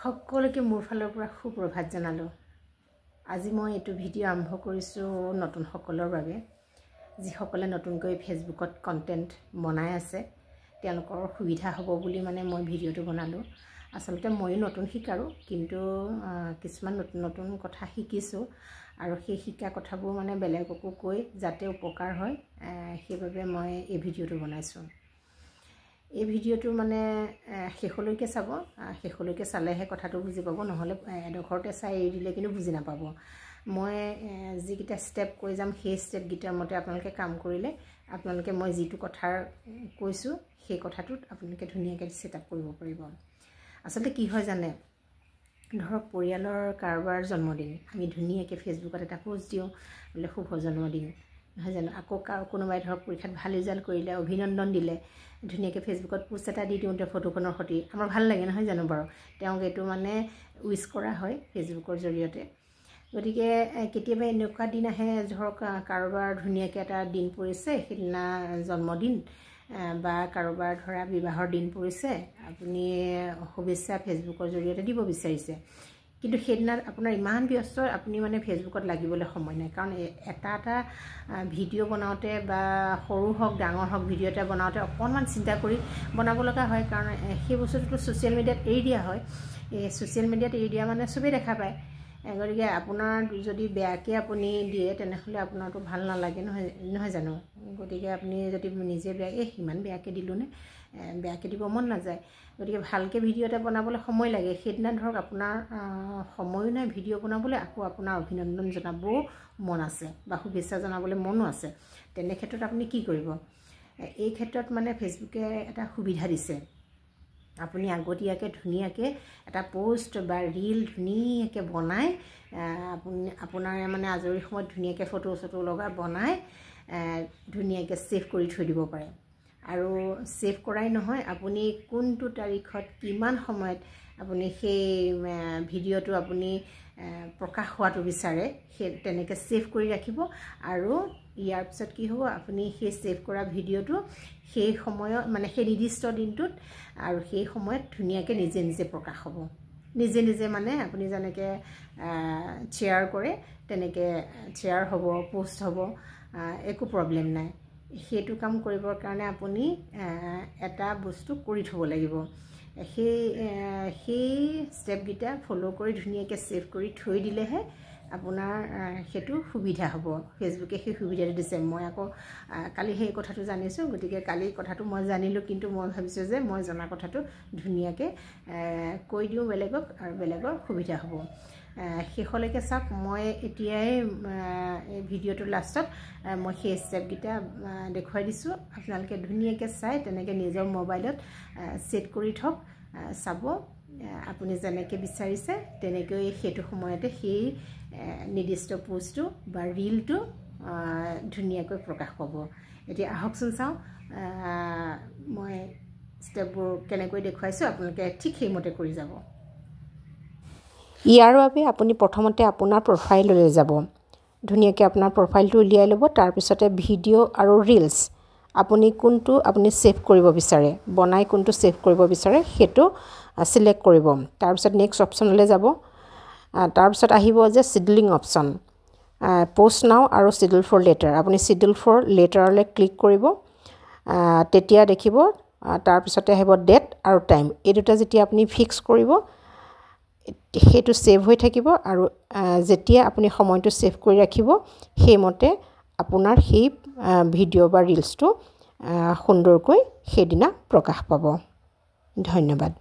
সকলোকে মোৰ ফালৰ পৰা সুপ্ৰভাত জনালো। আজি মই এইটো ভিডিঅ' আৰম্ভ কৰিছোঁ নতুনসকলৰ বাবে, যিসকলে নতুনকৈ ফেচবুকত কণ্টেণ্ট বনাই আছে তেওঁলোকৰ সুবিধা হ'ব বুলি মানে মই ভিডিঅ'টো বনালোঁ। আচলতে ময়ো নতুন শিকাৰো, কিন্তু কিছুমান নতুন নতুন কথা শিকিছোঁ আৰু সেই শিকা কথাবোৰ মানে বেলেগকো কৈ যাতে উপকাৰ হয় সেইবাবে মই এই ভিডিঅ'টো বনাইছোঁ। এই ভিডিঅ'টো মানে শেষলৈকে চাব, শেষলৈকে চালেহে কথাটো বুজি পাব, নহ'লে এডোখৰতে চাই এৰি দিলে কিন্তু বুজি নাপাব। মই যিকেইটা ষ্টেপ কৈ যাম সেই ষ্টেপকেইটাৰ মতে আপোনালোকে কাম কৰিলে আপোনালোকে মই যিটো কথা কৈছোঁ সেই কথাটোত আপোনালোকে ধুনীয়াকৈ ছেট আপ কৰিব পাৰিব। আচলতে কি হয় জানে, ধৰক পৰিয়ালৰ কাৰোবাৰ জন্মদিন আমি ধুনীয়াকৈ ফেচবুকত এটা পোষ্ট দিওঁ বোলে শুভ জন্মদিন, নহয় জানো। আকৌ কোনোবাই ধৰক পৰীক্ষাত ভাল ৰিজাল্ট কৰিলে অভিনন্দন দিলে, ধুনীয়াকৈ ফেচবুকত পোষ্ট এটা দি দিওঁতে ফটোখনৰ সৈতে আমাৰ ভাল লাগে, নহয় জানো বাৰু। তেওঁক এইটো মানে উইচ কৰা হয় ফেচবুকৰ জৰিয়তে। গতিকে কেতিয়াবা এনেকুৱা দিন আহে, ধৰক কাৰোবাৰ ধুনীয়াকৈ এটা দিন পৰিছে, সেইদিনা জন্মদিন বা কাৰোবাৰ ধৰা বিবাহৰ দিন পৰিছে, আপুনি শুভেচ্ছা ফেচবুকৰ জৰিয়তে দিব বিচাৰিছে, কিন্তু সেইদিনা আপোনাৰ ইমান ব্যস্ত আপুনি মানে ফেচবুকত লাগিবলৈ সময় নাই। কাৰণ এটা এটা ভিডিঅ' বনাওঁতে বা সৰু হওক ডাঙৰ হওক ভিডিঅ' এটা বনাওঁতে অকণমান চিন্তা কৰি বনাব লগা হয়, কাৰণ সেই বস্তুটো ছ'চিয়েল মিডিয়াত এৰি দিয়া হয়। এই ছ'চিয়েল মিডিয়াত এৰি দিয়া মানে চবেই দেখা পায়। গতিকে আপোনাৰ যদি বেয়াকৈ আপুনি দিয়ে তেনেহ'লে আপোনাৰতো ভাল নালাগে, নহয় জানো। গতিকে আপুনি যদি নিজে সিমান বেয়াকৈ দিলোঁনে, বেয়াকৈ দিব মন নাযায়। গতিকে ভালকৈ ভিডিঅ' এটা বনাবলৈ সময় লাগে। সেইদিনা ধৰক আপোনাৰ সময়ো নাই ভিডিঅ' বনাবলৈ, আকৌ আপোনাৰ অভিনন্দন জনাবও মন আছে বা শুভেচ্ছা জনাবলৈ মনো আছে। তেনে ক্ষেত্ৰত আপুনি কি কৰিব, এই ক্ষেত্ৰত মানে ফেচবুকে এটা সুবিধা দিছে। আপুনি আগতীয়াকৈ ধুনীয়াকৈ এটা পোষ্ট বা ৰীল ধুনীয়াকৈ বনাই আপোনাৰ মানে আজৰি সময়ত ধুনীয়াকৈ ফটো লগা বনাই ধুনীয়াকৈ ছেভ কৰি থৈ দিব পাৰে। আৰু ছেভ কৰাই নহয়, আপুনি কোনটো তাৰিখত কিমান সময়ত আপুনি সেই ভিডিঅ'টো আপুনি প্ৰকাশ হোৱাটো বিচাৰে সেই তেনেকৈ ছেভ কৰি ৰাখিব। আৰু ইয়াৰ পিছত কি হ'ব, আপুনি সেই ছেভ কৰা ভিডিঅ'টো সেই সময়ত মানে সেই নিৰ্দিষ্ট দিনটোত আৰু সেই সময়ত ধুনীয়াকৈ নিজে নিজে প্ৰকাশ হ'ব। নিজে নিজে মানে আপুনি যেনেকৈ শ্বেয়াৰ কৰে তেনেকৈ শ্বেয়াৰ হ'ব, পোষ্ট হ'ব, একো প্ৰব্লেম নাই। সেইটো কাম কৰিবৰ কাৰণে আপুনি এটা বস্তু কৰি থ'ব লাগিব। সেই ষ্টেপকেইটা ফ'ল' কৰি ধুনীয়াকৈ ছেভ কৰি থৈ দিলেহে আপোনাৰ সেইটো সুবিধা হ'ব। ফেচবুকে সেই সুবিধাটো দিছে। মই আকৌ কালি সেই কথাটো জানিছোঁ, গতিকে কালি কথাটো মই জানিলোঁ, কিন্তু মই ভাবিছোঁ যে মই জনা কথাটো ধুনীয়াকৈ কৈ দিওঁ বেলেগক আৰু বেলেগৰ সুবিধা হ'ব। শেষলৈকে চাওক, মই এতিয়াই এই ভিডিঅ'টোৰ লাষ্টত মই সেই ষ্টেপকেইটা দেখুৱাই দিছোঁ। আপোনালোকে ধুনীয়াকৈ চাই তেনেকৈ নিজৰ মোবাইলত ছেট কৰি থওক, চাব আপুনি যেনেকৈ বিচাৰিছে তেনেকৈ সেইটো সময়তে সেই নিৰ্দিষ্ট পোষ্টটো বা ৰীলটো ধুনীয়াকৈ প্ৰকাশ পাব। এতিয়া আহকচোন চাওঁ মই ষ্টেপবোৰ কেনেকৈ দেখুৱাইছোঁ, আপোনালোকে ঠিক সেইমতে কৰি যাব। ইয়াৰ বাবে আপুনি প্ৰথমতে আপোনাৰ প্ৰফাইললৈ যাব। ধুনীয়াকৈ আপোনাৰ প্ৰফাইলটো উলিয়াই ল'ব। তাৰপিছতে ভিডিঅ' আৰু ৰিলছ আপুনি কোনটো আপুনি ছেভ কৰিব বিচাৰে, বনাই কোনটো ছেভ কৰিব বিচাৰে সেইটো ছিলেক্ট কৰিব। তাৰপিছত নেক্সট অপশ্যনলৈ যাব। তাৰপিছত আহিব যে ছিডলিং অপশ্যন, পোষ্ট নাও আৰু ছিডল ফৰ লেটাৰ। আপুনি ছিডল ফৰ লেটাৰলৈ ক্লিক কৰিব। তেতিয়া দেখিব, তাৰপিছতে আহিব ডেট আৰু টাইম। এই দুটা যেতিয়া আপুনি ফিক্স কৰিব সেইটো ছেভ হৈ থাকিব, আৰু যেতিয়া আপুনি সময়টো ছেভ কৰি ৰাখিব সেইমতে আপোনাৰ সেই ভিডিঅ' বা ৰিলছটো সুন্দৰকৈ সেইদিনা প্ৰকাশ পাব। ধন্যবাদ।